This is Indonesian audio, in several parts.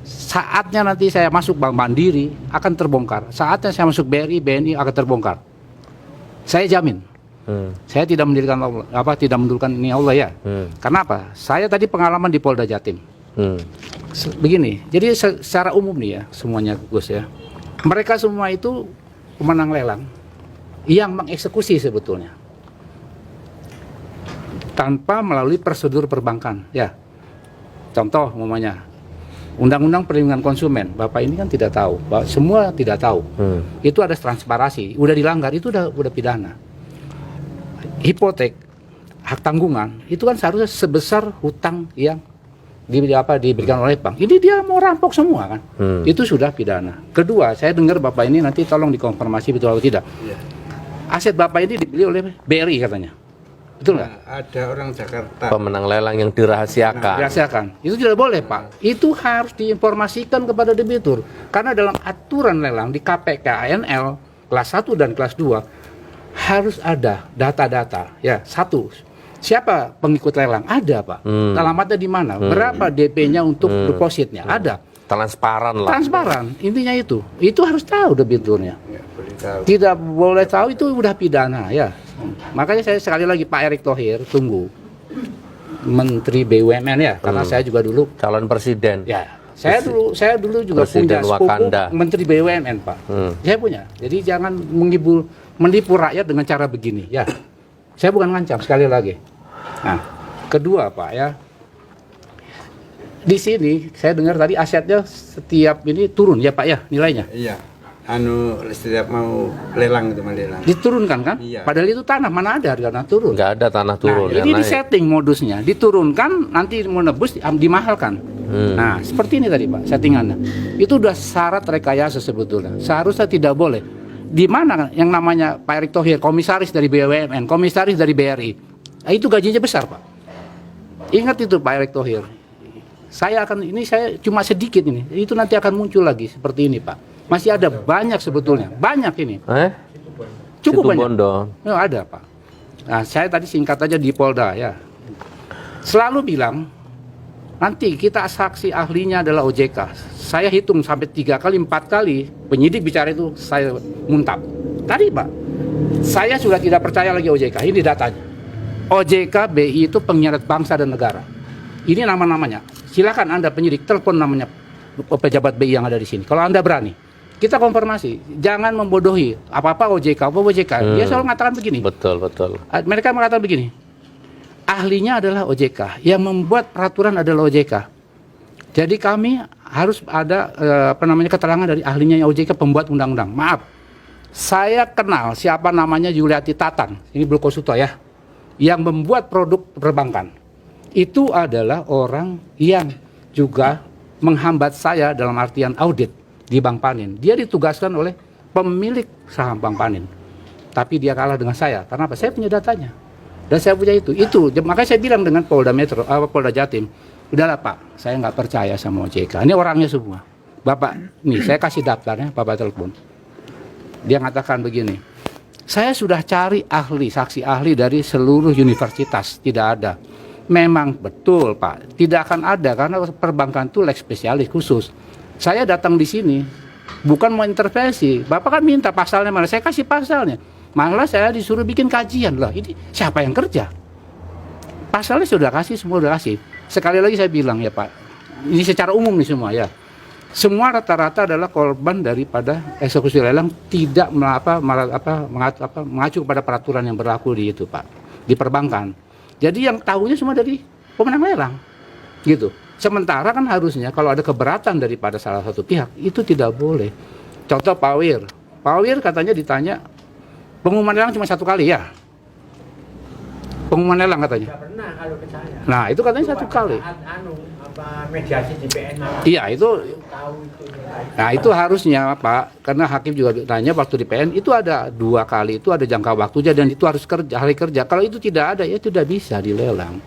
Saatnya nanti saya masuk Bank Mandiri akan terbongkar. Saatnya saya masuk BRI, BNI akan terbongkar. Saya jamin. Saya tidak mendirikan tidak mendirikan ini Allah ya. Karena apa? Saya tadi pengalaman di Polda Jatim. Begini, jadi secara umum nih ya semuanya Gus ya. Mereka semua itu pemenang lelang yang mengeksekusi sebetulnya tanpa melalui prosedur perbankan ya. Contoh umpamanya Undang-Undang Perlindungan Konsumen, Bapak ini kan tidak tahu, semua tidak tahu. Itu ada transparansi, udah dilanggar itu udah pidana. Hipotek, hak tanggungan itu kan seharusnya sebesar hutang yang diberikan oleh bank. Ini dia mau rampok semua kan. Itu sudah pidana. Kedua, saya dengar Bapak ini nanti tolong dikonfirmasi betul atau tidak. Aset Bapak ini dibeli oleh BRI katanya. Betul nggak? Ada orang Jakarta. Pemenang lelang yang dirahasiakan. Dirahasiakan. Itu tidak boleh, Pak. Itu harus diinformasikan kepada debitur. Karena dalam aturan lelang di KPK ANL kelas 1 dan kelas 2 harus ada data-data. Ya, satu. Siapa pengikut lelang? Ada, Pak. Alamatnya di mana? Berapa DP-nya untuk depositnya? Ada. Transparan lah. Transparan. Intinya itu. Itu harus tahu debiturnya. Ya, boleh tahu. Tidak boleh tahu itu udah pidana ya. Makanya saya sekali lagi Pak Erick Thohir tunggu Menteri BUMN ya, karena saya juga dulu Calon presiden. ya. Saya dulu juga Presiden punya sepupu Wakanda. Menteri BUMN, Pak. Saya punya. Jadi jangan menipu rakyat dengan cara begini ya. Saya bukan ngancam sekali lagi. Nah, kedua Pak ya, di sini saya dengar tadi asetnya setiap ini turun ya Pak ya nilainya. Iya. Setiap mau lelang itu lelang. Diturunkan kan? Iya. Padahal itu tanah mana ada harga tanah turun. Nggak ada tanah turun. Nah, ini naik. disetting modusnya, diturunkan nanti mau nebus dimahalkan. Nah, seperti ini tadi Pak settingannya. Itu udah syarat rekayasa sebetulnya. Seharusnya tidak boleh. Di mana yang namanya Pak Erick Thohir, komisaris dari BUMN, komisaris dari BRI. Nah, itu gajinya besar, Pak. Ingat itu Pak Erick Thohir. Saya cuma sedikit ini. Itu nanti akan muncul lagi seperti ini, Pak. Masih ada banyak sebetulnya. Banyak ini. Cukup banyak. Bondo. Ya, ada, Pak. Nah, saya tadi singkat aja di Polda ya. Selalu bilang nanti kita saksi ahlinya adalah OJK. Saya hitung sampai 3 kali, 4 kali penyidik bicara itu saya muntap. Tadi Pak, saya sudah tidak percaya lagi OJK. Ini datanya. OJK BI itu pengkhianat bangsa dan negara. Ini nama-namanya. Silakan Anda penyidik telepon namanya pejabat BI yang ada di sini. Kalau Anda berani, kita konfirmasi. Jangan membodohi. Apa-apa OJK, Dia selalu mengatakan begini. Betul. Mereka mengatakan begini. Ahlinya adalah OJK, yang membuat peraturan adalah OJK. Jadi kami harus ada keterangan dari ahlinya yang OJK pembuat undang-undang. Maaf, saya kenal siapa namanya Yuliati Tatan, ini Blue Konsulta ya, yang membuat produk perbankan. Itu adalah orang yang juga menghambat saya dalam artian audit di Bank Panin. Dia ditugaskan oleh pemilik saham Bank Panin, tapi dia kalah dengan saya. Karena apa? Saya punya datanya. Dan saya punya itu, makanya saya bilang dengan Polda Jatim, udahlah Pak, saya nggak percaya sama OJK. Ini orangnya semua. Bapak, nih saya kasih daftarnya, Bapak telepon. Dia mengatakan begini, saya sudah cari ahli, saksi ahli dari seluruh universitas, tidak ada. Memang betul Pak, tidak akan ada karena perbankan itu leg spesialis khusus. Saya datang di sini bukan mau intervensi. Bapak kan minta pasalnya mana, saya kasih pasalnya. Malah saya disuruh bikin kajian lah. Ini siapa yang kerja? Pasalnya sudah kasih, semua sudah kasih. Sekali lagi saya bilang ya Pak, ini secara umum nih semua ya. Semua rata-rata adalah korban daripada eksekusi lelang tidak mengacu kepada peraturan yang berlaku di itu Pak, di perbankan. Jadi yang tahunya semua dari pemenang lelang, gitu. Sementara kan harusnya kalau ada keberatan daripada salah satu pihak itu tidak boleh. Contoh Pak Wir katanya ditanya. Pengumuman lelang cuma 1 kali ya? Pengumuman lelang katanya? Tidak pernah kalau ke saya. Nah itu katanya 1 kali. Mediasi di PN. Iya itu. Nah itu harusnya Pak, karena hakim juga ditanya waktu di PN itu ada 2 kali, itu ada jangka waktunya dan itu harus hari kerja. Kalau itu tidak ada ya tidak bisa dilelang.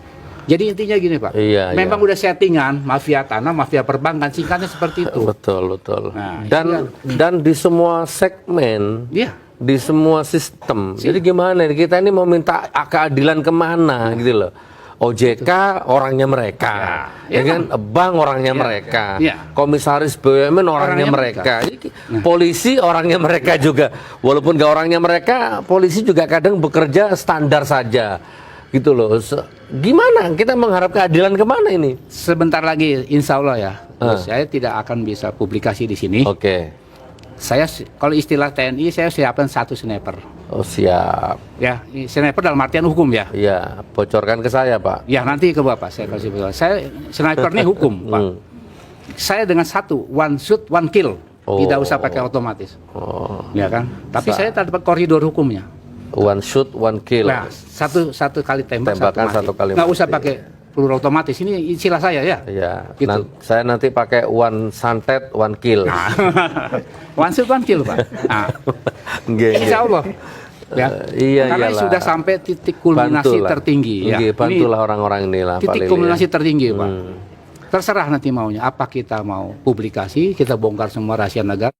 Jadi intinya gini Pak, memang udah settingan mafia tanah, mafia perbankan, singkatnya seperti itu. Betul. Nah, dan di semua segmen. Iya. Di semua sistem. Jadi gimana kita ini mau minta keadilan kemana gitu loh. OJK orangnya mereka, Ya. ya kan? Bank orangnya Ya. mereka, Ya. komisaris BUMN orangnya Orangnya mereka, Nah. polisi orangnya mereka juga. Walaupun gak orangnya mereka, polisi juga kadang bekerja standar saja, gitu loh. Gimana kita mengharap keadilan kemana ini? Sebentar lagi, insya Allah ya, Bos, saya tidak akan bisa publikasi di sini. Oke, Saya kalau istilah TNI, saya siapkan 1 sniper. oh siap, Ya, sniper dalam artian hukum ya. ya bocorkan ke saya Pak. Ya nanti ke Bapak saya kasih tahu. Saya sniper ini hukum, Pak. Saya dengan 1 one shoot one kill. Oh. Tidak usah pakai otomatis. Oh, Ya kan? Tapi saya dapat koridor hukumnya. one shoot one kill. Nah, satu kali tembak, Tembakan mati. satu kali Nggak mati. usah pakai peluru otomatis. Ini istilah saya ya. Ya, Gitu. saya nanti pakai one santet one kill. Nah, one shoot one kill, Pak. Nah, Nggih, nggih. insya Allah. Ya. Iya, Karena iyalah. sudah sampai titik kulminasi Bantulah. tertinggi ya. Nggih, Ini bantulah orang-orang inilah Pak titik Lili, kulminasi ya. tertinggi, Pak. Terserah nanti maunya. Apa kita mau publikasi, kita bongkar semua rahasia negara.